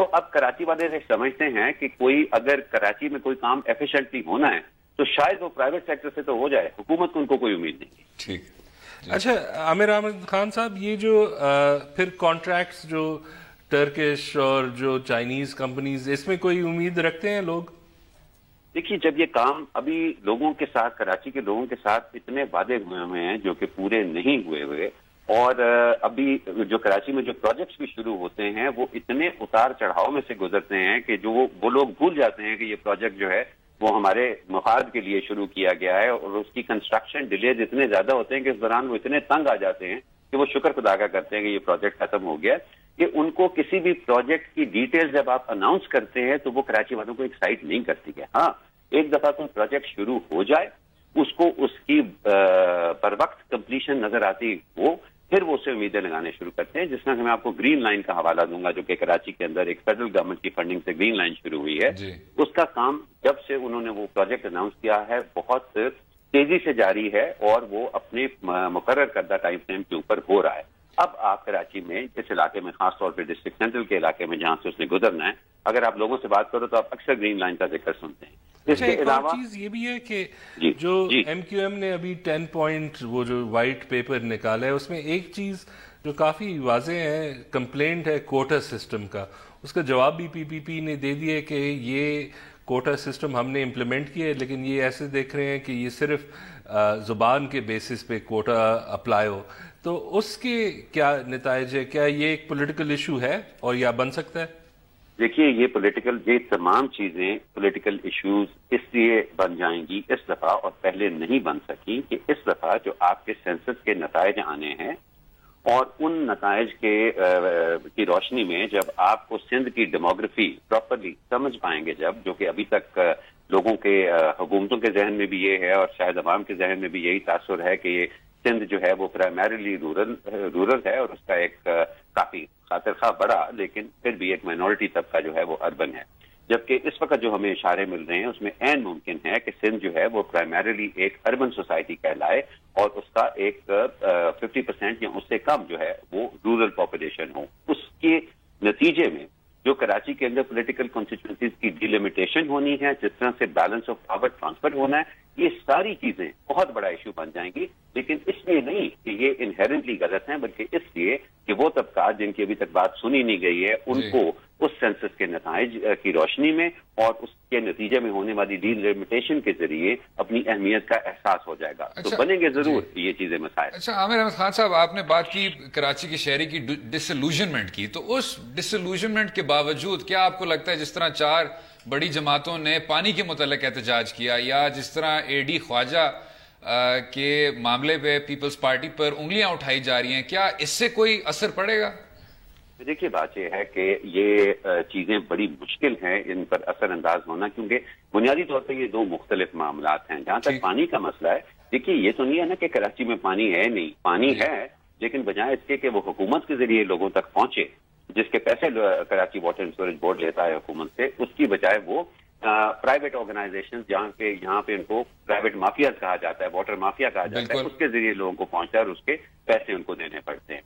تو اب کراچی والے سمجھتے ہیں کہ کوئی اگر کراچی میں کوئی کام ایفیشینٹلی ہونا ہے تو شاید وہ پرائیویٹ سیکٹر سے تو ہو جائے, حکومت کو ان کو کوئی امید نہیں. ٹھیک. اچھا عامر احمد خان صاحب, یہ جو پھر کانٹریکٹس جو ٹرکش اور جو چائنیز کمپنیز, اس میں کوئی امید رکھتے ہیں لوگ؟ دیکھیے, جب یہ کام ابھی لوگوں کے ساتھ, کراچی کے لوگوں کے ساتھ اتنے وعدے ہوئے ہیں جو کہ پورے نہیں ہوئے, اور ابھی جو کراچی میں جو پروجیکٹس بھی شروع ہوتے ہیں وہ اتنے اتار چڑھاؤ میں سے گزرتے ہیں کہ جو وہ لوگ بھول جاتے ہیں کہ یہ پروجیکٹ جو ہے وہ ہمارے مفاد کے لیے شروع کیا گیا ہے, اور اس کی کنسٹرکشن ڈیلیز اتنے زیادہ ہوتے ہیں کہ اس دوران وہ اتنے تنگ آ جاتے ہیں کہ وہ شکر خدا کا کرتے ہیں کہ یہ پروجیکٹ ختم ہو گیا, کہ ان کو کسی بھی پروجیکٹ کی ڈیٹیل جب آپ اناؤنس کرتے ہیں تو وہ کراچی والوں کو ایکسائٹ نہیں کرتی ہے. ہاں, ایک دفعہ کوئی پروجیکٹ شروع ہو جائے, اس کو اس کی پر وقت کمپلیشن نظر آتی ہو, پھر وہ اسے امیدیں لگانے شروع کرتے ہیں. جس طرح کہ میں آپ کو گرین لائن کا حوالہ دوں گا, جو کہ کراچی کے اندر ایک فیڈرل گورنمنٹ کی فنڈنگ سے گرین لائن شروع ہوئی ہے, اس کا کام جب سے انہوں نے وہ پروجیکٹ اناؤنس کیا ہے بہت تیزی سے جاری ہے, اور وہ اپنے مقرر کردہ ٹائم فریم کے اوپر ہو رہا ہے. اب آپ کراچی میں اس علاقے میں, خاص طور پہ ڈسٹرکٹ سینٹرل کے علاقے میں جہاں سے اس نے گزرنا ہے, اگر آپ لوگوں سے بات کرو تو آپ اکثر گرین لائن کا ذکر سنتے ہیں. اس کے علاوہ چیز یہ بھی ہے کہ جو ایم کیو ایم نے ابھی 10 پوائنٹ وہ جو وائٹ پیپر نکالا ہے, اس میں ایک چیز جو کافی واضح ہے, کمپلینٹ ہے کوٹا سسٹم کا. اس کا جواب بھی پی پی پی نے دے دیا کہ یہ کوٹا سسٹم ہم نے امپلیمنٹ کیا ہے, لیکن یہ ایسے دیکھ رہے ہیں کہ یہ صرف زبان کے بیسس پہ کوٹا اپلائی ہو. تو اس کے کیا نتائج ہے؟ کیا یہ ایک پولیٹیکل ایشو ہے اور یا بن سکتا ہے؟ دیکھیے, یہ تمام چیزیں پولیٹیکل ایشوز اس لیے بن جائیں گی اس دفعہ, اور پہلے نہیں بن سکی, کہ اس دفعہ جو آپ کے سینسس کے نتائج آنے ہیں, اور ان نتائج کی روشنی میں جب آپ کو سندھ کی ڈیموگرافی پراپرلی سمجھ پائیں گے, جو کہ ابھی تک لوگوں کے حکومتوں کے ذہن میں بھی یہ ہے, اور شاید عوام کے ذہن میں بھی یہی تاثر ہے کہ یہ سندھ جو ہے وہ پرائمریلی رورل ہے, اور اس کا ایک کافی خاطر خواہ بڑا لیکن پھر بھی ایک مائنورٹی طبقہ جو ہے وہ اربن ہے. جبکہ اس وقت جو ہمیں اشارے مل رہے ہیں اس میں عین ممکن ہے کہ سندھ جو ہے وہ پرائمریلی ایک اربن سوسائٹی کہلائے, اور اس کا ایک 50% یا اس سے کم جو ہے وہ رورل پاپولیشن ہو. اس کے نتیجے میں جو کراچی کے اندر پولیٹیکل کانسٹیٹوئنسیز کی ڈیلیمیٹیشن ہونی ہے, جس طرح سے بیلنس آف پاور ٹرانسفر ہونا ہے, یہ ساری چیزیں بہت بڑا ایشو بن جائیں گی. لیکن اس لیے نہیں کہ یہ انہیرنٹلی غلط ہیں, بلکہ اس لیے کہ وہ طبقات جن کی ابھی تک بات سنی نہیں گئی ہے, ان کو اس سینسس کے نتائج کی روشنی میں اور اس کے نتیجے میں ہونے والی ڈیلیمیٹیشن کے ذریعے اپنی اہمیت کا احساس ہو جائے گا. تو بنیں گے ضرور یہ چیزیں مسائل. اچھا عامر احمد خان صاحب, آپ نے بات کی کراچی کے شہری کی ڈسلوژنمنٹ کی, تو اس ڈسلوژنمنٹ کے باوجود کیا آپ کو لگتا ہے جس طرح 4 بڑی جماعتوں نے پانی کے متعلق احتجاج کیا, یا جس طرح اے ڈی خواجہ کے معاملے پہ پیپلز پارٹی پر انگلیاں اٹھائی جا رہی ہیں, کیا اس سے کوئی اثر پڑے گا؟ دیکھیے, بات یہ ہے کہ یہ چیزیں بڑی مشکل ہیں ان پر اثر انداز ہونا, کیونکہ بنیادی طور پہ یہ 2 مختلف معاملات ہیں. جہاں تک پانی کا مسئلہ ہے, دیکھیے یہ تو نہیں ہے نا کہ کراچی میں پانی ہے نہیں, پانی ہے, لیکن بجائے اس کے کہ وہ حکومت کے ذریعے لوگوں تک پہنچے, جس کے پیسے Karachi water and sewerage board لیتا ہے حکومت سے, اس کی بجائے وہ پرائیویٹ آرگنائزیشن یہاں پہ ان کو پرائیویٹ مافیا کہا جاتا ہے, واٹر مافیا کہا جاتا ہے, اس کے ذریعے لوگوں کو پہنچتا ہے اور اس کے پیسے ان کو دینے پڑتے ہیں.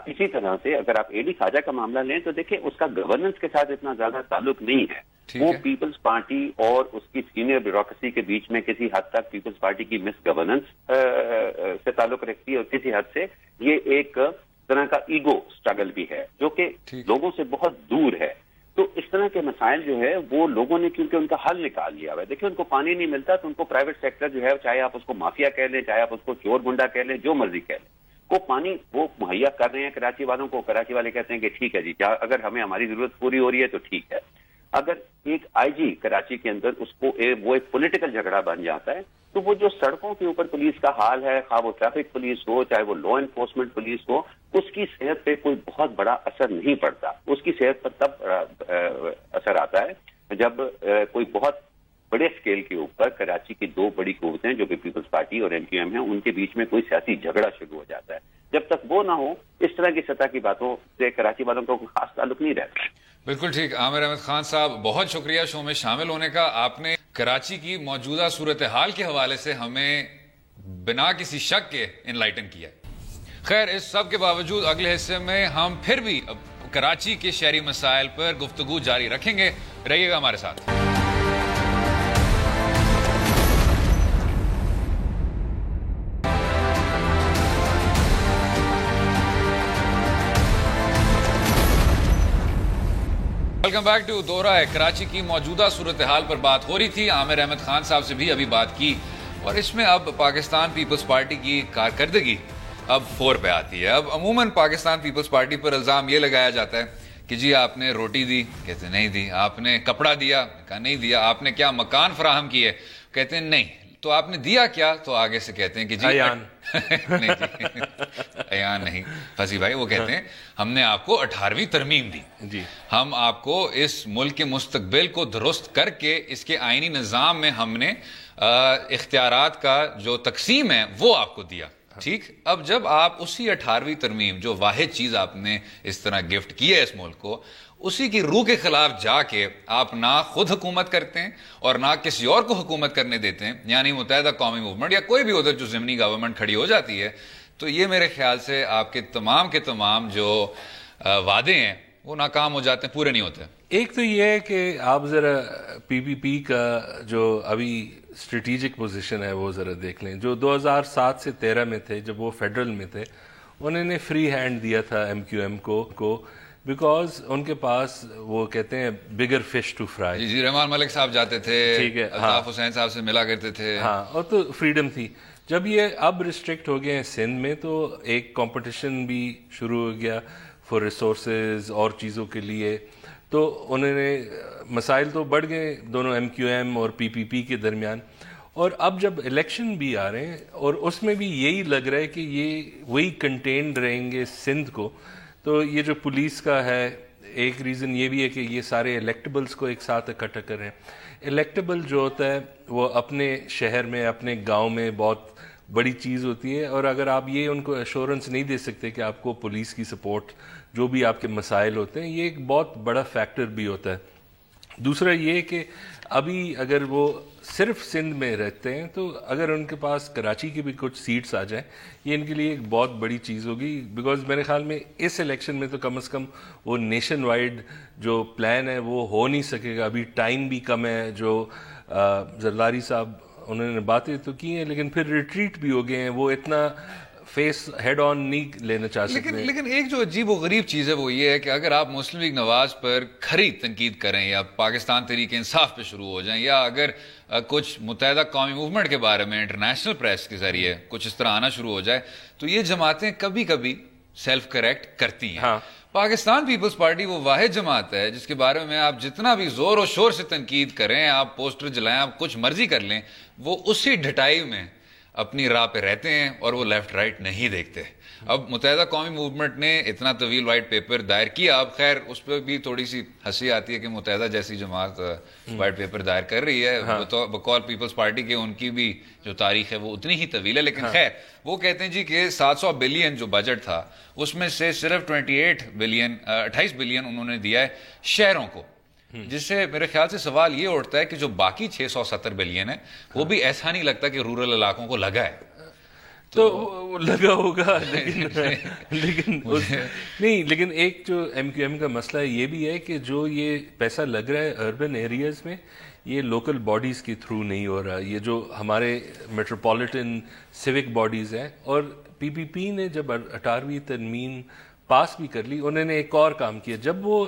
اسی طرح سے اگر آپ اے ڈی خواجہ کا معاملہ لیں تو دیکھیں اس کا گورننس کے ساتھ اتنا زیادہ تعلق نہیں ہے. وہ پیپلز پارٹی اور اس کی سینئر بیوروکریسی کے بیچ میں کسی حد تک پیپلز پارٹی کی مس گورننس سے تعلق رکھتی ہے, اور کسی حد سے یہ ایک طرح کا ایگو اسٹرگل بھی ہے جو کہ لوگوں سے بہت دور ہے. تو اس طرح کے مسائل جو ہے وہ لوگوں نے کیونکہ ان کا حل نکال لیا ہوا ہے. دیکھیں, ان کو پانی نہیں ملتا تو ان کو پرائیویٹ سیکٹر جو ہے, چاہے آپ اس کو مافیا کہہ لیں, چاہے آپ اس کو چور گنڈا کہہ لیں, جو مرضی کہہ لیں, وہ پانی وہ مہیا کر رہے ہیں کراچی والوں کو. کراچی والے کہتے ہیں کہ ٹھیک ہے جی, اگر ہمیں ہماری ضرورت پوری ہو رہی ہے تو ٹھیک ہے. اگر ایک آئی جی کراچی کے اندر اس کو وہ ایک پولیٹیکل جھگڑا بن جاتا ہے, تو وہ جو سڑکوں کے اوپر پولیس کا حال ہے, خواہ وہ ٹریفک پولیس ہو چاہے وہ لا انفورسمنٹ پولیس ہو, اس کی صحت پہ کوئی بہت بڑا اثر نہیں پڑتا. اس کی صحت پر تب اثر آتا ہے جب کوئی بہت بڑے اسکیل کے اوپر کراچی کی 2 بڑی قوتیں جو کہ پیپلز پارٹی اور ایم کیو ایم ہیں, ان کے بیچ میں کوئی سیاسی جھگڑا شروع ہو جاتا ہے. جب تک وہ نہ ہو, اس طرح کی سطح کی باتوں سے کراچی والوں کا کوئی خاص تعلق نہیں رہتا. بالکل ٹھیک. عامر احمد خان صاحب, بہت شکریہ شو میں شامل ہونے کا. آپ نے کراچی کی موجودہ صورتحال کے حوالے سے ہمیں بنا کسی شک کے انلائٹن کیا. خیر, اس سب کے باوجود اگلے حصے میں ہم پھر بھی کراچی کے شہری مسائل پر گفتگو جاری رکھیں گے. رہیے گا ہمارے ساتھ. ویلکم بیک ٹو دورہ. کراچی کی موجودہ صورتحال پر بات ہو رہی تھی. عامر احمد خان صاحب سے بھی ابھی بات کی اور اس میں اب پاکستان پیپلز پارٹی کی کارکردگی اب فور پہ آتی ہے. اب عموماً پاکستان پیپلز پارٹی پر الزام یہ لگایا جاتا ہے کہ جی آپ نے روٹی دی, کہتے نہیں دی. آپ نے کپڑا دیا, کہا نہیں دیا. آپ نے کیا مکان فراہم کیے, کہتے ہیں نہیں. تو آپ نے دیا کیا, تو آگے سے کہتے ہیں کہ جی ایان نہیں فضی بھائی, وہ کہتے ہیں ہم نے آپ کو 18ویں ترمیم دی جی, ہم آپ کو اس ملک کے مستقبل کو درست کر کے اس کے آئینی نظام میں ہم نے اختیارات کا جو تقسیم ہے وہ آپ کو دیا. ٹھیک, اب جب آپ اسی 18ویں ترمیم جو واحد چیز آپ نے اس طرح گفٹ کی ہے اس ملک کو, اسی کی روح کے خلاف جا کے آپ نہ خود حکومت کرتے ہیں اور نہ کسی اور کو حکومت کرنے دیتے ہیں, یعنی متحدہ قومی موومنٹ یا کوئی بھی ادھر جو ضمنی گورنمنٹ کھڑی ہو جاتی ہے, تو یہ میرے خیال سے آپ کے تمام جو وعدے ہیں وہ ناکام ہو جاتے ہیں, پورے نہیں ہوتے. ایک تو یہ ہے کہ آپ ذرا پی پی پی کا جو ابھی اسٹریٹجک پوزیشن ہے وہ ذرا دیکھ لیں. جو 2007 سے 13 میں تھے, جب وہ فیڈرل میں تھے, انہوں نے فری ہینڈ دیا تھا ایم کیو ایم کو, بیکاز ان کے پاس وہ کہتے ہیں بگر فش ٹو فرائی. جی رحمان ملک صاحب جاتے تھے, ٹھیک ہے, الطاف حسین صاحب سے ملا کرتے تھے, ہاں, اور تو فریڈم تھی. جب یہ اب ریسٹرکٹ ہو گئے ہیں سندھ میں, تو ایک کمپٹیشن بھی شروع ہو گیا فار ریسورسز اور چیزوں کے لیے. تو انہوں نے مسائل تو بڑھ گئے دونوں ایم کیو ایم اور پی پی پی کے درمیان. اور اب جب الیکشن بھی آ رہے ہیں اور اس میں بھی یہی لگ رہا ہے کہ یہ وہی کنٹینڈ رہیں گے سندھ کو, تو یہ جو پولیس کا ہے, ایک ریزن یہ بھی ہے کہ یہ سارے الیکٹیبلز کو ایک ساتھ اکٹھا کر رہے ہیں. الیکٹیبل جو ہوتا ہے وہ اپنے شہر میں, اپنے گاؤں میں بہت بڑی چیز ہوتی ہے, اور اگر آپ یہ ان کو ایشورنس نہیں دے سکتے کہ آپ کو پولیس کی سپورٹ, جو بھی آپ کے مسائل ہوتے ہیں, یہ ایک بہت بڑا فیکٹر بھی ہوتا ہے. دوسرا یہ کہ ابھی اگر وہ صرف سندھ میں رہتے ہیں, تو اگر ان کے پاس کراچی کی بھی کچھ سیٹس آ جائیں, یہ ان کے لیے ایک بہت بڑی چیز ہوگی. بیکاز میرے خیال میں اس الیکشن میں تو کم از کم وہ نیشن وائڈ جو پلان ہے وہ ہو نہیں سکے گا. ابھی ٹائم بھی کم ہے. جو زرداری صاحب انہوں نے باتیں تو کی ہیں, لیکن پھر ریٹریٹ بھی ہو گئے ہیں, وہ اتنا فیس ہیڈ آن نہیں لینا چاہ سکتے. لیکن ایک جو عجیب و غریب چیز ہے وہ یہ ہے کہ اگر آپ مسلم لیگ نواز پر کھری تنقید کریں, یا پاکستان تحریک انصاف پہ شروع ہو جائیں, یا اگر کچھ متحدہ قومی موومنٹ کے بارے میں انٹرنیشنل پریس کے ذریعے کچھ اس طرح آنا شروع ہو جائے, تو یہ جماعتیں کبھی کبھی سیلف کریکٹ کرتی ہیں. ہاں, پاکستان پیپلز پارٹی وہ واحد جماعت ہے جس کے بارے میں آپ جتنا بھی زور و شور سے تنقید کریں, آپ پوسٹر جلائیں, آپ کچھ مرضی کر لیں, وہ اسی ڈھٹائی میں اپنی راہ پہ رہتے ہیں اور وہ لیفٹ رائٹ نہیں دیکھتے. اب متحدہ قومی موومنٹ نے اتنا طویل وائٹ پیپر دائر کیا, اب خیر اس پہ بھی تھوڑی سی ہنسی آتی ہے کہ متحدہ جیسی جماعت وائٹ پیپر دائر کر رہی ہے. بقول پیپلز پارٹی کے ان کی بھی جو تاریخ ہے وہ اتنی ہی طویل ہے, لیکن خیر وہ کہتے ہیں جی کہ 700 بلین جو بجٹ تھا اس میں سے صرف 28 بلین انہوں نے دیا ہے شہروں کو, جس سے میرے خیال سے سوال یہ اٹھتا ہے کہ جو باقی 670 بلین ہے وہ بھی ایسا نہیں لگتا کہ رورل علاقوں کو لگا ہے. تو لگا ہوگا, لیکن ایک جو ایم کیو ایم کا مسئلہ یہ بھی ہے کہ جو یہ پیسہ لگ رہا ہے اربن ایریاز میں, یہ لوکل باڈیز کے تھرو نہیں ہو رہا. یہ جو ہمارے میٹروپولیٹن سیوک باڈیز ہیں, اور پی پی پی نے جب 18ویں ترمیم پاس بھی کر لی, انہوں نے ایک اور کام کیا. جب وہ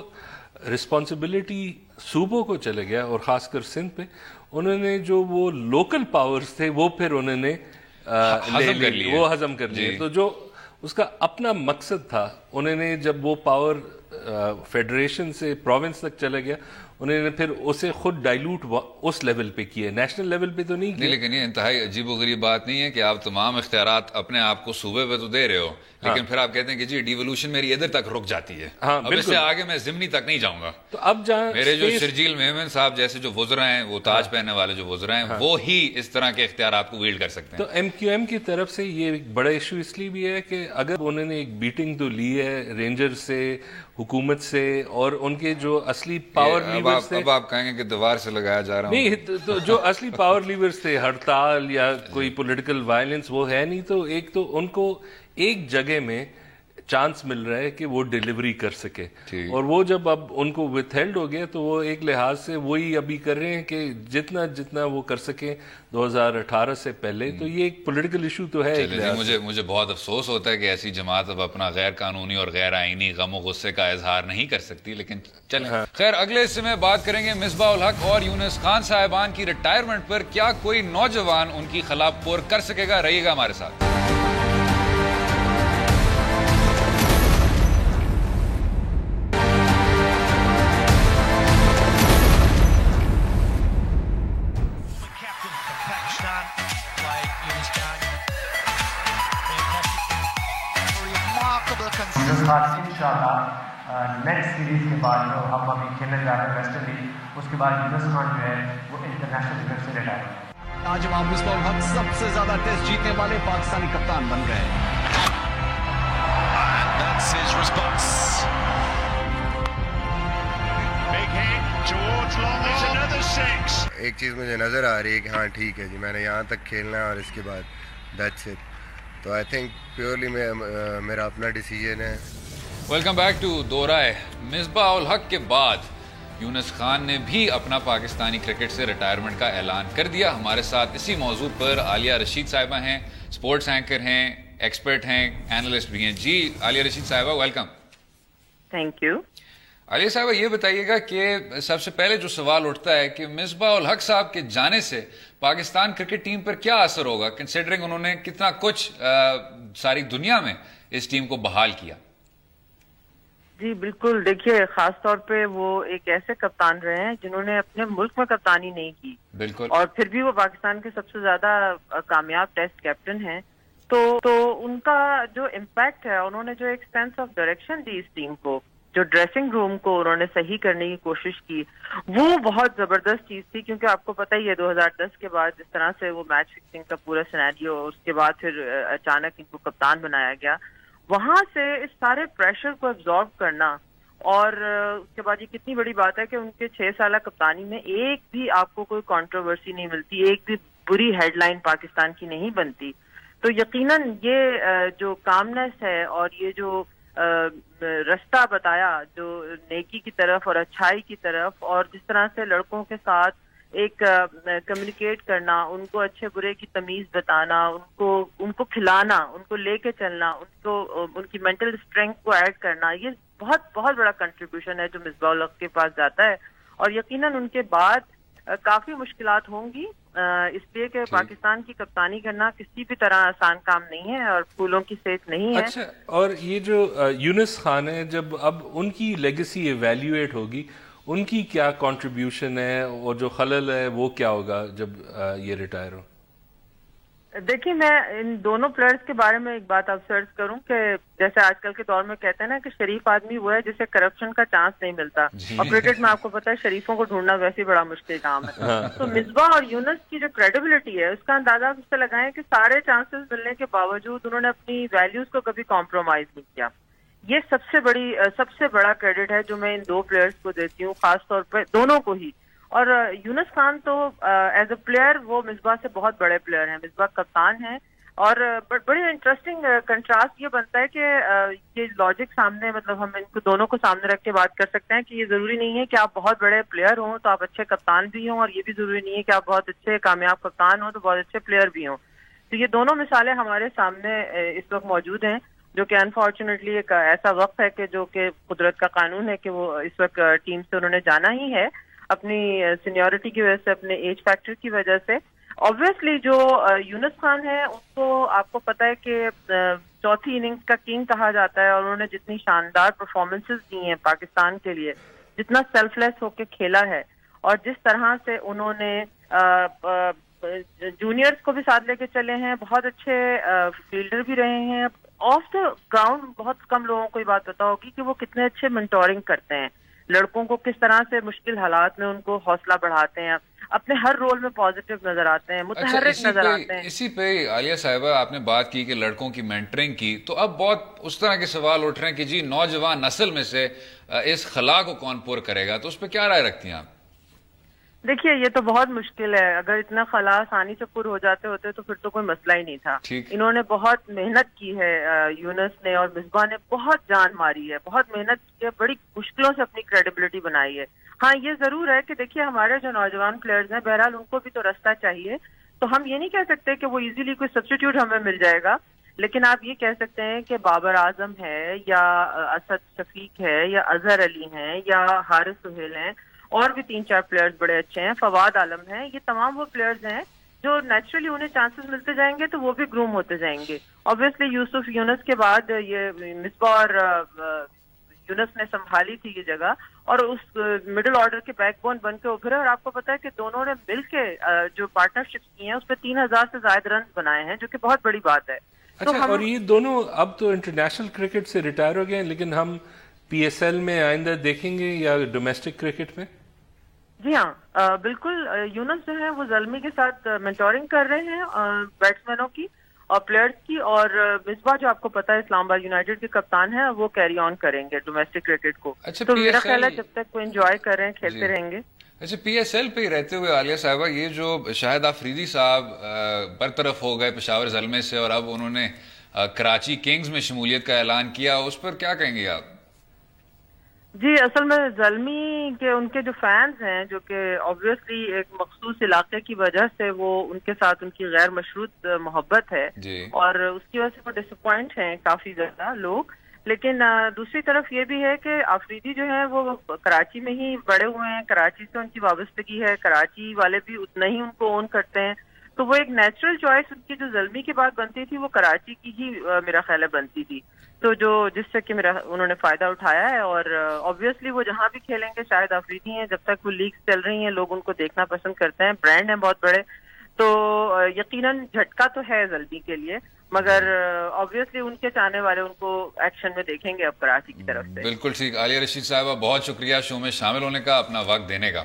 رسپانسبلٹی صوبوں کو چلے گیا, اور خاص کر سندھ پہ, انہوں نے جو وہ لوکل پاورز تھے وہ پھر انہوں نے وہ ہضم کر لیے. تو جو اس کا اپنا مقصد تھا, انہوں نے جب وہ پاور فیڈریشن سے پروونس تک چلا گیا, انہوں نے پھر اسے خود ڈائلوٹ اس لیول پہ کیا, نیشنل لیول پہ تو نہیں کیا. لیکن یہ انتہائی عجیب و غریب بات نہیں ہے کہ آپ تمام اختیارات اپنے آپ کو صوبے پہ تو دے رہے ہو, لیکن پھر آپ کہتے ہیں کہ جی ڈیولوشن میری ادھر تک رک جاتی ہے, اب اس سے آگے میں ضمنی تک نہیں جاؤں گا. تو اب جہاں میرے جو شرجیل میمن صاحب جیسے جو وزراء ہیں, وہ تاج پہننے والے جو وزراء ہیں, وہ ہی اس طرح کے اختیارات کو ویلڈ کر سکتے ہیں. تو ایم کیو ایم کی طرف سے یہ ایک بڑا ایشو اس لیے بھی ہے کہ اگر انہوں نے ایک بیٹنگ تو لی ہے رینجر سے, حکومت سے, اور ان کے جو اصلی پاور لیورز تھے, اب آپ کہیں گے کہ دیوار سے لگایا جا رہا نہیں, تو جو اصلی پاور لیورز تھے, ہڑتال یا کوئی پولیٹیکل وائلنس, وہ ہے نہیں. تو ایک تو ان کو ایک جگہ میں چانس مل رہا ہے کہ وہ ڈیلیوری کر سکے, اور وہ جب اب ان کو وتھ ہیلڈ ہو گیا تو وہ ایک لحاظ سے وہی ابھی کر رہے ہیں کہ جتنا وہ کر سکیں 2018 سے پہلے. تو یہ ایک پولیٹیکل ایشو تو ہے. مجھے بہت افسوس ہوتا ہے کہ ایسی جماعت اب اپنا غیر قانونی اور غیر آئینی غم و غصے کا اظہار نہیں کر سکتی, لیکن چلیں خیر. اگلے حصے میں بات کریں گے مصباح الحق اور یونس خان صاحبان کی ریٹائرمنٹ پر. کیا کوئی نوجوان ان کی خلا پور کر سکے گا؟ رہیے گا ہمارے ساتھ. انشاءاللہ نیکسٹ سیریز کے بعد جو ہم ابھی کھیلنے جا رہے ہیں ویسٹ انڈیز, اس کے بعد یونس خان جو ہے وہ انٹرنیشنل کرکٹ سے ریٹائر ہو. آج مصباح الحق سب سے زیادہ ٹیسٹ جیتنے والے پاکستانی کپتان بن گئے. ایک چیز مجھے نظر آ رہی ہے کہ ہاں ٹھیک ہے جی, میں نے یہاں تک کھیلنا ہے اور اس کے بعد دیٹس اٹ. تو آئی تھنک پیورلی میرا اپنا ڈیسیجن ہے. ویلکم بیک ٹو دو رائے. مصباح الحق کے بعد یونس خان نے بھی اپنا پاکستانی کرکٹ سے ریٹائرمنٹ کا اعلان کر دیا. ہمارے ساتھ اسی موضوع پر عالیہ رشید صاحبہ ہیں, سپورٹس اینکر ہیں, ایکسپرٹ ہیں, اینالسٹ بھی ہیں. جی عالیہ رشید صاحبہ ویلکم. Thank you. عالیہ صاحبہ یہ بتائیے گا کہ سب سے پہلے جو سوال اٹھتا ہے کہ مصباح الحق صاحب کے جانے سے پاکستان کرکٹ ٹیم پر کیا اثر ہوگا, کنسیڈرنگ انہوں نے کتنا کچھ ساری دنیا میں اس ٹیم کو بحال کیا. جی بالکل, دیکھیے خاص طور پہ وہ ایک ایسے کپتان رہے ہیں جنہوں نے اپنے ملک میں کپتانی نہیں کی, بالکل, اور پھر بھی وہ پاکستان کے سب سے زیادہ کامیاب ٹیسٹ کیپٹن ہیں. تو ان کا جو امپیکٹ ہے, انہوں نے جو ایک سینس آف ڈائریکشن دی اس ٹیم کو, جو ڈریسنگ روم کو انہوں نے صحیح کرنے کی کوشش کی, وہ بہت زبردست چیز تھی. کیونکہ آپ کو پتہ ہی ہے 2010 کے بعد جس طرح سے وہ میچ فکسنگ کا پورا سینیریو, اس کے بعد پھر اچانک ان کو کپتان بنایا گیا, وہاں سے اس سارے پریشر کو ایبزارب کرنا, اور اس کے بعد یہ کتنی بڑی بات ہے کہ ان کے 6 سالہ کپتانی میں ایک بھی آپ کو کوئی کنٹروورسی نہیں ملتی, ایک بھی بری ہیڈ لائن پاکستان کی نہیں بنتی. تو یقیناً یہ جو کامنس ہے اور یہ جو رستہ بتایا جو نیکی کی طرف اور اچھائی کی طرف, اور جس طرح سے لڑکوں کے ساتھ ایک کمیونیکیٹ کرنا, ان کو اچھے برے کی تمیز بتانا, ان کو کھلانا, ان کو لے کے چلنا, ان کی مینٹل اسٹرینتھ کو ایڈ کرنا, یہ بہت بہت بڑا کنٹریبیوشن ہے جو مصباح الحق کے پاس جاتا ہے. اور یقیناً ان کے بعد کافی مشکلات ہوں گی, اس لیے کہ پاکستان کی کپتانی کرنا کسی بھی طرح آسان کام نہیں ہے اور پھولوں کی سیچ نہیں ہے. اچھا, اور یہ جو یونس خان ہے, جب اب ان کی لیگیسی ایویلیویٹ ہوگی, ان کی کیا کنٹریبیوشن ہے اور جو خلل ہے وہ کیا ہوگا جب یہ ریٹائر ہو؟ دیکھیے میں ان دونوں پلیئرز کے بارے میں ایک بات ابسرو کروں کہ جیسے آج کل کے دور میں کہتے ہیں نا کہ شریف آدمی وہ ہے جسے کرپشن کا چانس نہیں ملتا, اور کرکٹ میں آپ کو پتا ہے شریفوں کو ڈھونڈنا ویسے بڑا مشکل کام ہے. تو مصباح اور یونس کی جو کریڈیبلٹی ہے اس کا اندازہ اس سے لگائیں کہ سارے چانسز ملنے کے باوجود انہوں نے اپنی ویلیوز کو کبھی کمپرومائز نہیں کیا. یہ سب سے بڑا کریڈٹ ہے جو میں ان دو پلیئرز کو دیتی ہوں, خاص طور پہ دونوں کو ہی. اور یونس خان تو ایز اے پلیئر وہ مصباح سے بہت بڑے پلیئر ہیں, مصباح کپتان ہیں, اور بڑی انٹرسٹنگ کنٹراسٹ یہ بنتا ہے کہ یہ لاجک سامنے, مطلب ہم ان کو دونوں کو سامنے رکھ کے بات کر سکتے ہیں کہ یہ ضروری نہیں ہے کہ آپ بہت بڑے پلیئر ہوں تو آپ اچھے کپتان بھی ہوں, اور یہ بھی ضروری نہیں ہے کہ آپ بہت اچھے کامیاب کپتان ہوں تو بہت اچھے پلیئر بھی ہوں. تو یہ دونوں مثالیں ہمارے سامنے اس وقت موجود ہیں, جو کہ انفارچونیٹلی ایک ایسا وقت ہے کہ جو کہ قدرت کا قانون ہے کہ وہ اس وقت ٹیم سے انہوں نے جانا ہی ہے, اپنی سینیورٹی کی وجہ سے, اپنے ایج فیکٹر کی وجہ سے. آبویسلی جو یونس خان ہے ان کو آپ کو پتا ہے کہ چوتھی اننگز کا کنگ کہا جاتا ہے, اور انہوں نے جتنی شاندار پرفارمنسز دی ہیں پاکستان کے لیے, جتنا سیلف لیس ہو کے کھیلا ہے, اور جس طرح سے انہوں نے جونیئرز کو بھی ساتھ لے کے چلے ہیں, بہت اچھے فیلڈر بھی رہے ہیں. آف دا گراؤنڈ بہت کم لوگوں کو یہ بات پتا ہوگی کہ وہ کتنے اچھے منٹورنگ کرتے ہیں, لڑکوں کو کس طرح سے مشکل حالات میں ان کو حوصلہ بڑھاتے ہیں, اپنے ہر رول میں پازیٹیو نظر آتے ہیں, متحرک نظر آتے ہیں. اسی پہ عالیہ صاحبہ آپ نے بات کی کہ لڑکوں کی مینٹرنگ کی, تو اب بہت اس طرح کے سوال اٹھ رہے ہیں کہ جی نوجوان نسل میں سے اس خلا کو کون پور کرے گا, تو اس پہ کیا رائے رکھتی ہیں آپ؟ دیکھیے یہ تو بہت مشکل ہے، اگر اتنا خلا آسانی سے پر ہو جاتے ہوتے تو پھر تو کوئی مسئلہ ہی نہیں تھا. انہوں نے بہت محنت کی ہے، یونس نے اور مصباح نے بہت جان ماری ہے، بہت محنت کی ہے، بڑی مشکلوں سے اپنی کریڈیبلٹی بنائی ہے. ہاں یہ ضرور ہے کہ دیکھیے ہمارے جو نوجوان پلیئرز ہیں بہرحال ان کو بھی تو راستہ چاہیے، تو ہم یہ نہیں کہہ سکتے کہ وہ ایزیلی کوئی سبسٹیٹیوٹ ہمیں مل جائے گا، لیکن آپ یہ کہہ سکتے ہیں کہ بابر اعظم ہے یا اسد شفیق ہے یا اظہر علی ہیں یا حارث سہیل ہیں، اور بھی 3-4 پلیئرز بڑے اچھے ہیں، فواد عالم ہیں، یہ تمام وہ پلیئرز ہیں جو نیچرلی انہیں چانسز ملتے جائیں گے تو وہ بھی گروم ہوتے جائیں گے. آبویسلی یوسف یونس کے بعد یہ مصباح اور یونس نے سنبھالی تھی یہ جگہ اور اس مڈل آرڈر کے بیک بون بن کے ابھرے، اور آپ کو پتا ہے کہ دونوں نے مل کے جو پارٹنرشپس کی ہیں اس پہ 3000 سے زائد رنز بنائے ہیں، جو کہ بہت بڑی بات ہے. اچھا، اور یہ دونوں اب تو انٹرنیشنل کرکٹ سے ریٹائر ہو گئے ہیں، لیکن ہم پی ایس ایل میں آئندہ دیکھیں گے یا ڈومیسٹک کرکٹ میں؟ جی ہاں بالکل. یونس جو ہے وہ زلمی کے ساتھ مینٹورنگ کر رہے ہیں بیٹسمینوں کی اور پلیئرز کی، اور مصباح جو آپ کو پتا ہے اسلام آباد یونائیٹڈ کے کپتان ہیں، وہ کیری آن کریں گے ڈومیسٹک کرکٹ کو. تو میرا خیال ہے جب تک وہ انجوائے کر رہے ہیں کھیلتے رہیں گے. اچھا، پی ایس ایل پہ ہی رہتے ہوئے عالیہ صاحبہ، یہ جو شاہد آفریدی صاحب برطرف ہو گئے پشاور زلمے سے اور اب انہوں نے کراچی کنگز میں شمولیت کا اعلان کیا، اس پر کیا کہیں گے آپ؟ جی اصل میں زلمی کے ان کے جو فینز ہیں جو کہ آبویسلی ایک مخصوص علاقے کی وجہ سے وہ ان کے ساتھ ان کی غیر مشروط محبت ہے اور اس کی وجہ سے وہ ڈس اپوائنٹ ہیں کافی زیادہ لوگ. لیکن دوسری طرف یہ بھی ہے کہ آفریدی جو ہے وہ کراچی میں ہی بڑے ہوئے ہیں، کراچی سے ان کی وابستگی ہے، کراچی والے بھی اتنا ہی ان کو اون کرتے ہیں، تو وہ ایک نیچرل چوائس ان کی جو زلمی کی بات بنتی تھی وہ کراچی کی ہی میرا خیال ہے بنتی تھی، تو جو جس سے کہ انہوں نے فائدہ اٹھایا ہے. اور آبویسلی وہ جہاں بھی کھیلیں گے شاید آفریدی ہیں، جب تک وہ لیگز چل رہی ہیں لوگ ان کو دیکھنا پسند کرتے ہیں، برانڈ ہیں بہت بڑے، تو یقیناً جھٹکا تو ہے زلمی کے لیے، مگر آبویسلی ان کے چاہنے والے ان کو ایکشن میں دیکھیں گے اب کراچی کی طرف سے. بالکل ٹھیک. عالیہ رشید صاحبہ بہت شکریہ شو میں شامل ہونے کا، اپنا وقت دینے کا.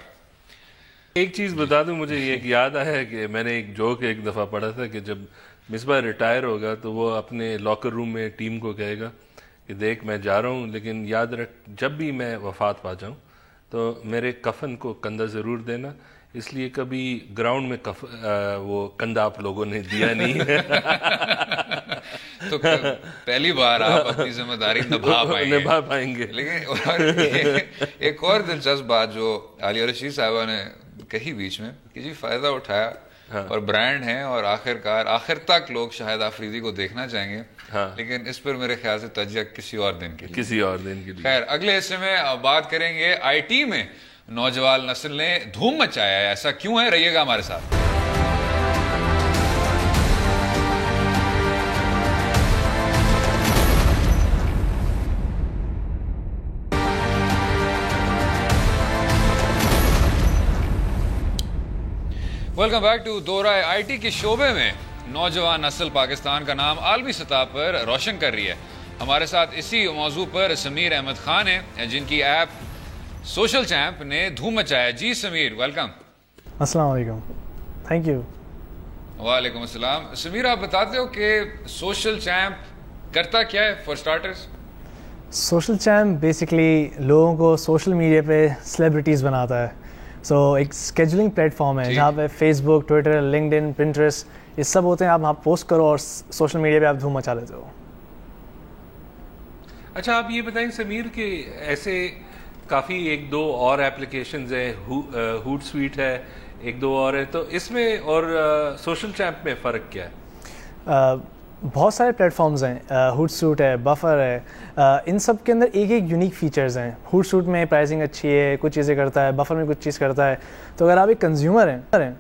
ایک چیز بتا دوں، مجھے یہ یاد آیا کہ میں نے ایک جوک ایک دفعہ پڑھا تھا کہ جب مصباح ریٹائر ہوگا تو وہ اپنے لاکر روم میں ٹیم کو کہے گا کہ دیکھ میں جا رہا ہوں، لیکن یاد رکھ جب بھی میں وفات پا جاؤں تو میرے کفن کو کندھا ضرور دینا، اس لیے کبھی گراؤنڈ میں وہ کندھا آپ لوگوں نے دیا نہیں ہے. تو پہلی بار آپ اپنی ذمہ داری نبھا پائیں گے. لیکن ایک اور دلچسپ بات جو عالیہ رشید صاحبہ نے کہی بیچ میں کہ جی فائدہ اٹھایا اور برانڈ ہیں اور آخر تک لوگ شاہد آفریدی کو دیکھنا چاہیں گے، لیکن اس پر میرے خیال سے تجزیہ کسی اور دن کے لیے. خیر، اگلے حصے میں بات کریں گے آئی ٹی میں نوجوان نسل نے دھوم مچایا ہے، ایسا کیوں ہے؟ رہیے گا ہمارے ساتھ. Welcome back to Do Raaye. IT کے شعبے میں نوجوان نسل پاکستان کا نام عالمی سطح پر روشن کر رہی ہے. ہمارے ساتھ اسی موضوع پر سمیر احمد خان ہیں جن کی ایپ سوشل چیمپ نے دھوم مچایا. جی سمیر، ویلکم. السلام علیکم. Thank you. وعلیکم السلام. سمیر، آپ بتاتے ہو کہ سوشل چیمپ کرتا کیا ہے فار سٹارٹرز؟ سوشل چیمپ بیسکلی لوگوں کو سوشل میڈیا پہ سیلیبریٹیز بناتا ہے. سو ایک اسکیجولنگ پلیٹ فارم ہے جہاں پہ فیس بک، ٹویٹر، لنکڈ ان، پنٹریسٹ یہ سب ہوتے ہیں. آپ وہاں پوسٹ کرو اور سوشل میڈیا پہ آپ دھوم مچا لیتے ہو. اچھا، آپ یہ بتائیں سمیر کہ ایسے کافی ایک دو اور ایپلیکیشنز ہیں، ہوٹ سویٹ ہے، ایک دو اور ہے، تو اس میں اور سوشل چیمپ میں فرق کیا ہے؟ بہت سارے پلیٹ فارمز ہیں. ہوٹ سوٹ ہے، بفر ہے، ان سب کے اندر ایک ایک یونیک فیچرز ہیں. ہوٹ سوٹ میں پرائزنگ اچھی ہے، کچھ چیزیں کرتا ہے، بفر میں کچھ چیز کرتا ہے. تو اگر آپ ایک کنزیومر ہیں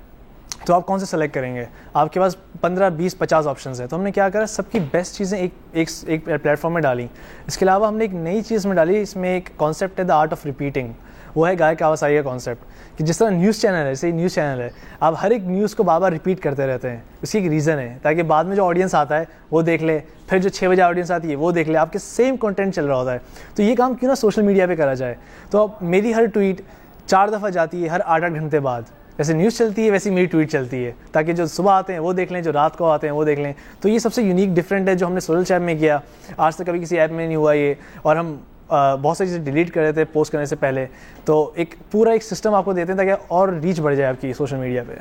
تو آپ کون سے سلیکٹ کریں گے؟ آپ کے پاس 15، 20، 50 آپشنز ہیں. تو ہم نے کیا کرا، سب کی بیسٹ چیزیں ایک پلیٹ فارم میں ڈالیں. اس کے علاوہ ہم نے ایک نئی چیز میں ڈالی، اس میں ایک کانسیپٹ ہے دا آرٹ آف ریپیٹنگ. وہ ہے گائے کی آواز آئی کا کانسیپٹ، کہ جس طرح نیوز چینل ہے، جیسے نیوز چینل ہے، آپ ہر ایک نیوز کو بار بار ریپیٹ کرتے رہتے ہیں. اس کی ایک ریزن ہے تاکہ بعد میں جو آڈینس آتا ہے وہ دیکھ لے، پھر جو 6 بجے آڈینس آتی ہے وہ دیکھ لے، آپ کے سیم کنٹینٹ چل رہا ہوتا ہے. تو یہ کام کیوں نہ سوشل میڈیا پہ کرا جائے. تو اب میری ہر ٹویٹ 4 دفعہ جاتی ہے ہر 8-8 گھنٹے بعد. جیسے نیوز چلتی ہے ویسے میری ٹویٹ چلتی ہے، تاکہ جو صبح آتے ہیں وہ دیکھ لیں، جو رات کو آتے ہیں وہ دیکھ لیں. تو یہ سب سے یونیک ڈفرینٹ ہے جو ہم نے سوشل چیپ میں کیا. آج تک کبھی کسی ایپ میں نہیں ہوا یہ. اور ہم بہت ساری چیزیں ڈیلیٹ کر دیتے ہیں پوسٹ کرنے سے پہلے. تو ایک پورا ایک سسٹم آپ کو دیتے ہیں تاکہ اور ریچ بڑھ جائے آپ کی سوشل میڈیا پہ.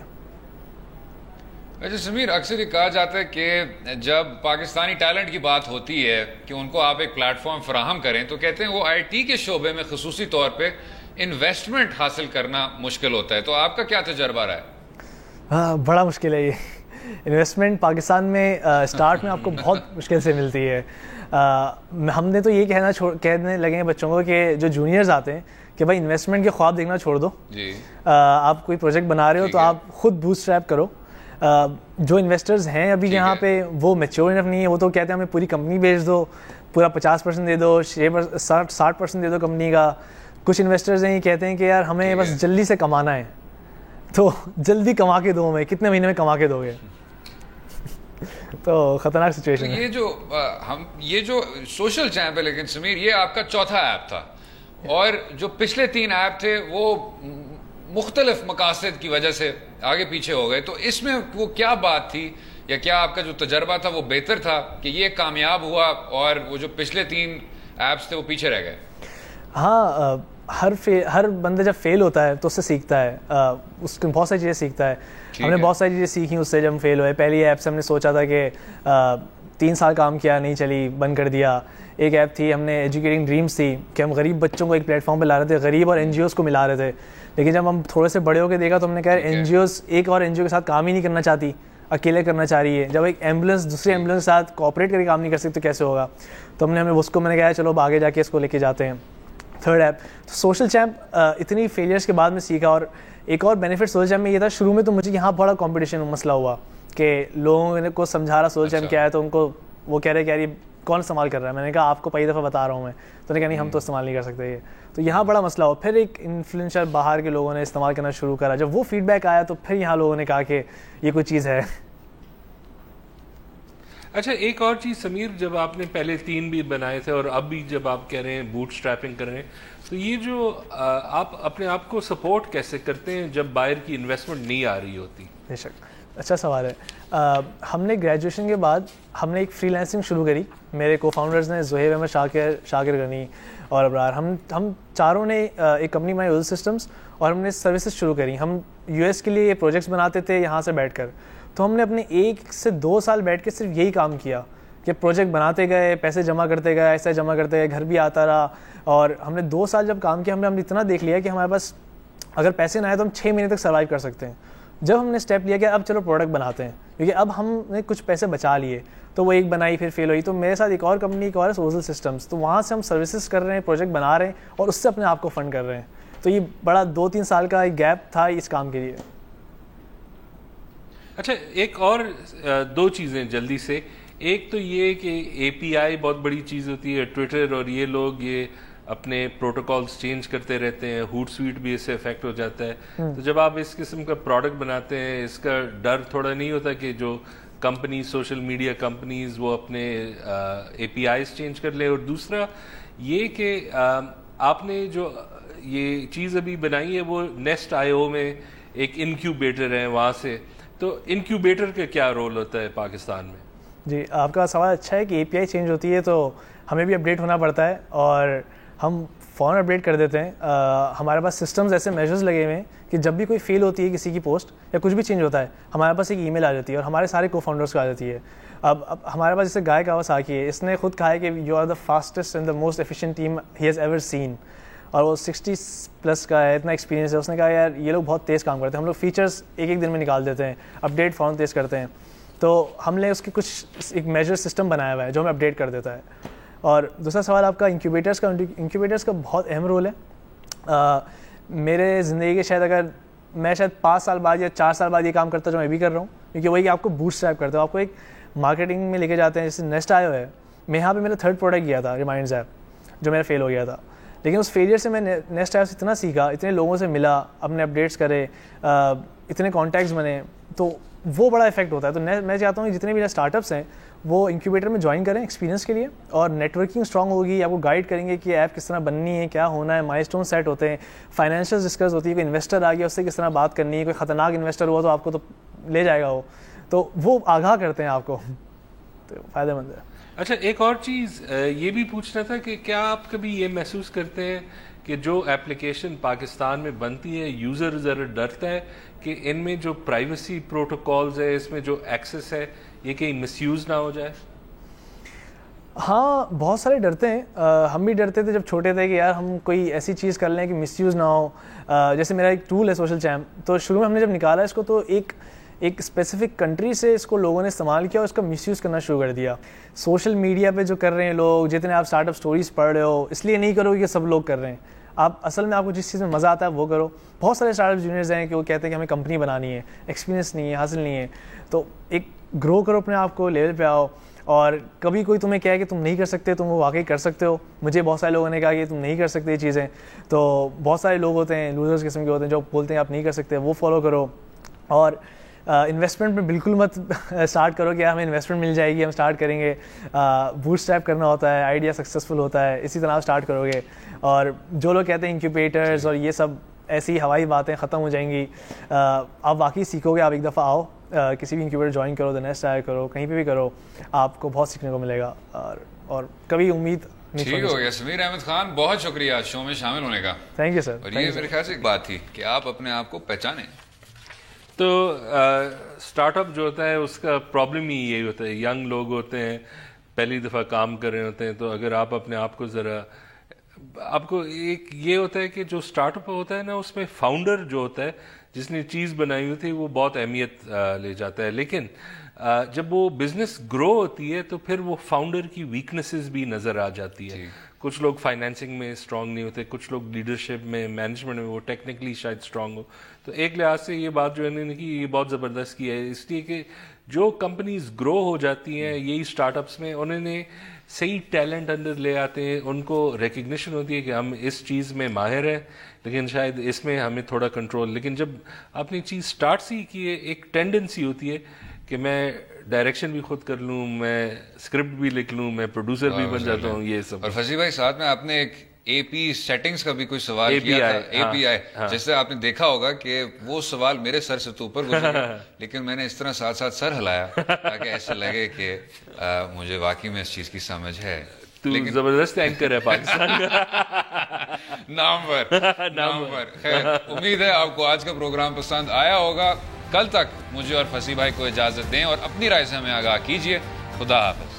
اچھا سمیر, اکثر یہ کہا جاتا ہے کہ جب پاکستانی ٹیلنٹ کی بات ہوتی ہے کہ ان کو آپ ایک پلیٹ فارم فراہم کریں تو کہتے ہیں وہ آئی ٹی کے شعبے میں خصوصی طور پہ انویسٹمنٹ حاصل کرنا مشکل ہوتا ہے. تو آپ کا کیا تجربہ رہا ہے؟ ہاں, بڑا مشکل ہے یہ. انویسٹمنٹ پاکستان میں اسٹارٹ میں آپ کو بہت مشکل سے ملتی ہے. ہم نے تو یہ کہنے لگے ہیں بچوں کو کہ جو جونیئرز آتے ہیں کہ بھائی انویسٹمنٹ کے خواب دیکھنا چھوڑ دو. آپ کوئی پروجیکٹ بنا رہے ہو تو آپ خود بوٹ اسٹریپ کرو. جو انویسٹرز ہیں ابھی یہاں پہ وہ میچور انف نہیں ہے. وہ تو کہتے ہیں ہمیں پوری کمپنی بیچ دو, پورا 50% دے دو, 60% دے دو کمپنی کا. کچھ انویسٹرز ہیں یہ کہتے ہیں کہ یار ہمیں بس جلدی سے کمانا ہے, تو جلدی کما کے دو, ہمیں کتنے مہینے میں کما کے دو گے. تو خطرناک سچویشن ہے. یہ جو سوشل چیمپ ہے, لیکن سمیر یہ آپ کا چوتھا ایپ تھا, اور جو پچھلے 3 ایپ تھے وہ مختلف مقاصد کی وجہ سے آگے پیچھے ہو گئے. تو اس میں وہ کیا بات تھی, یا کیا آپ کا جو تجربہ تھا وہ بہتر تھا کہ یہ کامیاب ہوا اور وہ جو پچھلے 3 ایپس تھے وہ پیچھے رہ گئے؟ ہاں, ہر بندہ جب فیل ہوتا ہے تو اس سے سیکھتا ہے, اس کو بہت ساری چیزیں سیکھتا ہے. ہم نے بہت ساری چیزیں سیکھی اس سے جب ہم فیل ہوئے. پہلی ایپ سے ہم نے سوچا تھا کہ 3 سال کام کیا, نہیں چلی, بند کر دیا. ایک ایپ تھی ہم نے ایجوکیٹنگ ڈریمز تھی کہ ہم غریب بچوں کو ایک پلیٹ فارم پہ لا رہے تھے, غریب اور این جی اوز کو ملا رہے تھے. لیکن جب ہم تھوڑے سے بڑے ہو کے دیکھا تو ہم نے کہا این جی اوز ایک اور این جی او کے ساتھ کام ہی نہیں کرنا چاہتی, اکیلے کرنا چاہ رہی ہے. جب ایک ایمبولینس دوسری ایمبولینس کے ساتھ کوآپریٹ کر کے کام نہیں کر سکتی تو کیسے ہوگا؟ تو ہم نے اس کو, میں نے کہا چلو اب آگے جا کے اس کو لے کے جاتے ہیں. تھرڈ ایپ تو سوشل چیمپ اتنی فیلیئرس کے بعد میں سیکھا. اور ایک اور بینیفٹ سوشل چیمپ میں یہ تھا, شروع میں تو مجھے یہاں بڑا کمپٹیشن مسئلہ ہوا کہ لوگوں کو سمجھا رہا سوشل چیمپ کیا ہے, تو ان کو وہ کہہ رہے کہ یار یہ کون استعمال کر رہا ہے. میں نے کہا آپ کو پہلی دفعہ بتا رہا ہوں میں. تو نے کہا نہیں ہم تو استعمال نہیں کر سکتے یہ. تو یہاں بڑا مسئلہ ہوا. پھر ایک انفلوئنسر باہر کے لوگوں نے استعمال کرنا شروع کرا. جب وہ فیڈ بیک آیا تو پھر یہاں لوگوں نے کہا کہ یہ کوئی چیز ہے. اچھا, ایک اور چیز سمیر, جب آپ نے پہلے 3 بھی بنائے تھے اور اب بھی جب آپ کہہ رہے ہیں بوٹ اسٹریپنگ کر رہے ہیں, تو یہ جو آپ اپنے آپ کو سپورٹ کیسے کرتے ہیں جب باہر کی انویسٹمنٹ نہیں آ رہی ہوتی؟ بے شک, اچھا سوال ہے. ہم نے گریجویشن کے بعد ہم نے ایک فری لانسنگ شروع کری. میرے کو فاؤنڈرز نے زہیب احمد شاکر غنی اور ابرار, ہم چاروں نے ایک کمپنی بنائی اوزل سسٹمز, اور ہم نے سروسز شروع کری. ہم یو ایس کے لیے یہ پروجیکٹس بناتے تھے یہاں سے بیٹھ کر. تو ہم نے اپنے 1 سے 2 سال بیٹھ کے صرف یہی کام کیا کہ پروجیکٹ بناتے گئے, پیسے جمع کرتے گئے, ایسا جمع کرتے گئے, گھر بھی آتا رہا. اور ہم نے 2 سال جب کام کیا, ہم نے اتنا دیکھ لیا کہ ہمارے پاس اگر پیسے نہ آئے تو ہم 6 مہینے تک سروائیو کر سکتے ہیں. جب ہم نے اسٹیپ لیا کہ اب چلو پروڈکٹ بناتے ہیں, کیونکہ اب ہم نے کچھ پیسے بچا لیے, تو وہ ایک بنائی پھر فیل ہوئی. تو میرے ساتھ ایک اور کمپنی ایک اور ہے اوزل سسٹمز, تو وہاں سے ہم سروسز کر رہے ہیں, پروجیکٹ بنا رہے ہیں اور اس سے اپنے آپ کو فنڈ کر رہے ہیں. تو یہ بڑا 2-3 سال کا ایک گیپ تھا اس کام کے لیے. اچھا, ایک اور 2 چیزیں جلدی سے. ایک تو یہ کہ اے پی آئی بہت بڑی چیز ہوتی ہے, ٹویٹر, اور یہ لوگ یہ اپنے پروٹوکالز چینج کرتے رہتے ہیں. ہوٹ سویٹ بھی اس سے افیکٹ ہو جاتا ہے. تو جب آپ اس قسم کا پروڈکٹ بناتے ہیں, اس کا ڈر تھوڑا نہیں ہوتا کہ جو کمپنی, سوشل میڈیا کمپنیز, وہ اپنے اے پی آئیز چینج کر لیں؟ اور دوسرا یہ کہ آپ نے جو یہ چیز ابھی بنائی ہے وہ نیسٹ آئی او میں ایک انکیوبیٹر ہے وہاں سے, تو انکیوبیٹر کا کیا رول ہوتا ہے پاکستان میں؟ جی, آپ کا سوال اچھا ہے کہ اے پی آئی چینج ہوتی ہے تو ہمیں بھی اپڈیٹ ہونا پڑتا ہے, اور ہم فوراً اپڈیٹ کر دیتے ہیں. ہمارے پاس سسٹمز ایسے میجرز لگے ہوئے ہیں کہ جب بھی کوئی فیل ہوتی ہے کسی کی پوسٹ یا کچھ بھی چینج ہوتا ہے, ہمارے پاس ایک ای میل آ جاتی ہے اور ہمارے سارے کو فاؤنڈرس کو آ جاتی ہے. اب ہمارے پاس جیسے گائے کاواساکی ہے, اس نے خود کہا ہے کہ you are the fastest and the most efficient team he has ever seen, اور وہ 60+ کا ہے, اتنا ایکسپیرینس ہے. اس نے کہا یار یہ لوگ بہت تیز کام کرتے ہیں, ہم لوگ فیچرس ایک دن میں نکال دیتے ہیں, اپڈیٹ فوراً تیز کرتے ہیں. تو ہم نے اس کے کچھ ایک میجر سسٹم بنایا ہوا ہے جو ہمیں اپڈیٹ کر دیتا ہے. اور دوسرا سوال آپ کا انکیوبیٹرس کا بہت اہم رول ہے. میرے زندگی کے شاید 5 سال بعد یا 4 سال بعد یہ کام کرتا جو میں بھی کر رہا ہوں, کیونکہ وہی آپ کو بوٹ اسٹریپ کرتا ہوں, آپ کو ایک مارکیٹنگ میں لے کے جاتے ہیں. جیسے نیسٹ آئی او ہے, میں یہاں پہ میرا 3rd پروڈکٹ کیا تھا ریمائنڈز ایپ, جو میرا فیل ہو گیا تھا. لیکن اس فیلئر سے میں نیسٹ آئی او سے اتنا سیکھا, اتنے لوگوں سے ملا, اپنے اپڈیٹس کرے, اتنے کانٹیکٹس بنے, تو وہ بڑا افیکٹ ہوتا ہے. تو میں چاہتا ہوں کہ جتنے بھی اسٹارٹ اپس ہیں وہ انکیوبیٹر میں جوائن کریں ایکسپیرینس کے لیے, اور نیٹ ورکنگ اسٹرانگ ہوگی, آپ کو گائڈ کریں گے کہ ایپ کس طرح بننی ہے, کیا ہونا ہے, مائلسٹون سیٹ ہوتے ہیں, فائنینشیل ڈسکس ہوتی ہے, کوئی انویسٹر آ گیا اس سے کس طرح بات کرنی ہے, کوئی خطرناک انویسٹر ہوا تو آپ کو تو لے جائے گا وہ, تو وہ آگاہ کرتے ہیں آپ کو, تو فائدہ مند ہے. اچھا ایک اور چیز یہ بھی پوچھنا تھا کہ کیا آپ کبھی یہ محسوس کرتے ہیں کہ جو ایپلیکیشن پاکستان میں بنتی ہے یوزر ذرا ڈرتا ہے کہ ان میں جو پرائیویسی پروٹوکالز ہے اس میں جو ایکسیس ہے یہ کہیں مس یوز نہ ہو جائے؟ ہاں بہت سارے ڈرتے ہیں. ہم بھی ڈرتے تھے جب چھوٹے تھے کہ یار ہم کوئی ایسی چیز کر لیں کہ مس یوز نہ ہو. جیسے میرا ایک ٹول ہے سوشل چیمپ, تو شروع میں ہم نے جب نکالا اس کو تو ایک اسپیسیفک کنٹری سے اس کو لوگوں نے استعمال کیا اور اس کا مس یوز کرنا شروع کر دیا. سوشل میڈیا پہ جو کر رہے ہیں لوگ, جتنے آپ اسٹارٹ اپ اسٹوریز پڑھ رہے ہو, اس لیے نہیں کرو کہ سب لوگ کر رہے ہیں. آپ اصل میں آپ کو جس چیز میں مزہ آتا ہے وہ کرو. بہت سارے اسٹارٹ اپ جونیئرز ہیں کہ وہ کہتے ہیں کہ ہمیں کمپنی بنانی ہے, ایکسپیرینس نہیں ہے, حاصل نہیں ہے, تو ایک گرو کرو اپنے آپ کو, لیول پہ آؤ. اور کبھی کوئی تمہیں کہے کہ تم نہیں کر سکتے, تم وہ واقعی کر سکتے ہو. مجھے بہت سارے لوگوں نے کہا کہ تم نہیں کر سکتے یہ چیزیں. تو بہت سارے لوگ ہوتے ہیں لوزرز قسم کے ہوتے ہیں جو بولتے ہیں آپ نہیں کر سکتے, وہ فالو کرو. اور انویسٹمنٹ میں بالکل مت اسٹارٹ کرو کہ ہمیں انویسٹمنٹ مل جائے گی, ہم اسٹارٹ کریں گے. بوٹ اسٹریپ کرنا ہوتا ہے, آئیڈیا سکسیزفل ہوتا ہے, اسی طرح آپ اسٹارٹ کرو گے. اور جو لوگ کہتے ہیں انکیوبیٹرز اور یہ سب ایسی ہوائی باتیں ختم ہو جائیں گی, آپ واقعی سیکھو گے. آپ ایک دفعہ آؤ, کسی بھی انکیوبیٹر جوائن کرو, دا نیسٹ ہائر کرو, کہیں پہ بھی کرو, آپ کو بہت سیکھنے کو ملے گا. اور کبھی امید ٹھیک ہو گیا. سمیر احمد خان بہت شکریہ شو میں شامل ہونے کا. Thank you sir. اور یہ میرے خیال سے ایک بات تھی کہ آپ اپنے آپ کو پہچانیں. تو اسٹارٹ اپ جو ہوتا ہے اس کا پرابلم ہی یہی ہوتا ہے, ینگ لوگ ہوتے ہیں, پہلی دفعہ کام کر رہے ہوتے ہیں, تو اگر آپ اپنے آپ کو ذرا, آپ کو ایک یہ ہوتا ہے کہ جو اسٹارٹ اپ ہوتا ہے نا اس میں فاؤنڈر جو ہوتا ہے جس نے چیز بنائی ہوئی تھی وہ بہت اہمیت لے جاتا ہے. لیکن جب وہ بزنس گرو ہوتی ہے تو پھر وہ فاؤنڈر کی ویکنیسز بھی نظر آ جاتی ہے. کچھ لوگ فائنینسنگ میں اسٹرانگ نہیں ہوتے, کچھ لوگ لیڈرشپ میں, مینجمنٹ میں, وہ ٹیکنیکلی شاید اسٹرانگ ہو. تو ایک لحاظ سے یہ بات جو انہوں نے کی یہ بہت زبردست کی ہے, اس لیے کہ جو کمپنیز گرو ہو جاتی ہیں یہی اسٹارٹ اپس میں, انہوں نے صحیح ٹیلنٹ اندر لے آتے ہیں, ان کو ریکگنیشن ہوتی ہے کہ ہم اس چیز میں ماہر ہیں لیکن شاید اس میں ہمیں تھوڑا کنٹرول. لیکن جب اپنی چیز اسٹارٹ سے ہی کی ہے, ایک ٹینڈنسی ہوتی ہے کہ میں ڈائریکشن بھی خود کر لوں, میں اسکرپٹ بھی لکھ لوں, میں پروڈیوسر بھی بن جاتا ہوں, یہ سب. اور فصیح بھائی ساتھ میں آپ نے ایک اے پی سیٹنگز کا بھی کوئی سوال کیا تھا, اے پی آئی, جس سے آپ نے دیکھا ہوگا کہ وہ سوال میرے سر سے تو اوپر گزرا, لیکن میں نے اس طرح ساتھ ساتھ سر ہلایا تاکہ ایسا لگے کہ مجھے واقعی میں اس چیز کی سمجھ ہے. لیکن زبردست اینکر ہے پاکستان کا. نامور. خیر, امید ہے آپ کو آج کا پروگرام پسند آیا ہوگا. کل تک مجھے اور فصیح بھائی کو اجازت دیں اور اپنی رائے سے ہمیں آگاہ کیجیے. خدا حافظ.